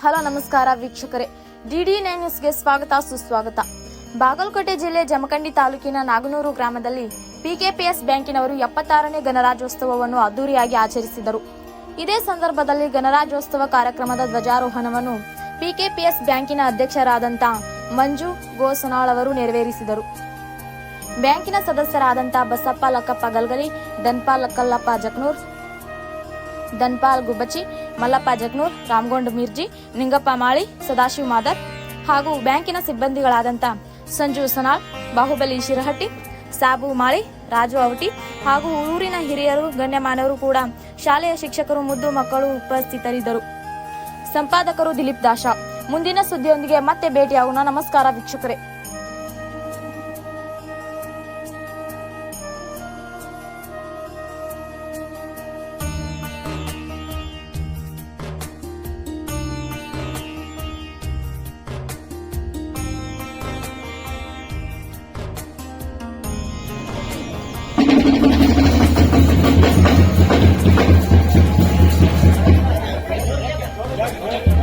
Hello ನಮಸ್ಕಾರ ವೀಕ್ಷಕರೇ, ಡಿ9 ನ್ಯೂಸ್ಗೆ ಸ್ವಾಗತ ಸುಸ್ವಾಗತ. ಬಾಗಲಕೋಟೆ ಜಿಲ್ಲೆ ಜಮಖಂಡಿ ತಾಲೂಕಿನ ನಾಗನೂರು ಗ್ರಾಮದಲ್ಲಿ ಪಿಕೆಪಿಎಸ್ ಬ್ಯಾಂಕಿನವರು 76ನೇ ಗಣರಾಜ್ಯೋತ್ಸವವನ್ನು ಅದ್ದೂರಿಯಾಗಿ ಆಚರಿಸಿದರು. ಇದೇ ಸಂದರ್ಭದಲ್ಲಿ ಗಣರಾಜ್ಯೋತ್ಸವ ಕಾರ್ಯಕ್ರಮದ ಧ್ವಜಾರೋಹಣವನ್ನು ಪಿಕೆಪಿಎಸ್ ಬ್ಯಾಂಕಿನ ಅಧ್ಯಕ್ಷರಾದಂಥ ಮಂಜು ಗೋಸನಾಳ್ ಅವರು ನೆರವೇರಿಸಿದರು. ಬ್ಯಾಂಕಿನ ಸದಸ್ಯರಾದಂಥ ಬಸಪ್ಪ ಲಕ್ಕಪ್ಪ ಗಲ್ಗಲಿ, ಧನ್ಪಾಲ್ ಕಲ್ಲಪ್ಪ ಜಕ್ನೂರ್, ಧನ್ಪಾಲ್ ಗುಬ್ಬಚ್ಚಿ, ಮಲ್ಲಪ್ಪ ಜಗ್ನೂರ್, ರಾಮಗೊಂಡ ಮಿರ್ಜಿ, ನಿಂಗಪ್ಪ ಮಾಳಿ, ಸದಾಶಿವ್ ಮಾದರ್ ಹಾಗೂ ಬ್ಯಾಂಕಿನ ಸಿಬ್ಬಂದಿಗಳಾದಂಥ ಸಂಜು ಸನಾಳ್, ಬಾಹುಬಲಿ ಶಿರಹಟ್ಟಿ, ಸಾಬು ಮಾಳಿ, ರಾಜು ಅವಟಿ ಹಾಗೂ ಊರಿನ ಹಿರಿಯರು, ಗಣ್ಯಮಾನವರು ಕೂಡ ಶಾಲೆಯ ಶಿಕ್ಷಕರು, ಮುದ್ದು ಮಕ್ಕಳು ಉಪಸ್ಥಿತರಿದ್ದರು. ಸಂಪಾದಕರು ದಿಲೀಪ್ ದಾಶ. ಮುಂದಿನ ಸುದ್ದಿಯೊಂದಿಗೆ ಮತ್ತೆ ಭೇಟಿಯಾಗೋಣ. ನಮಸ್ಕಾರ ವೀಕ್ಷಕರೇ. Yeah.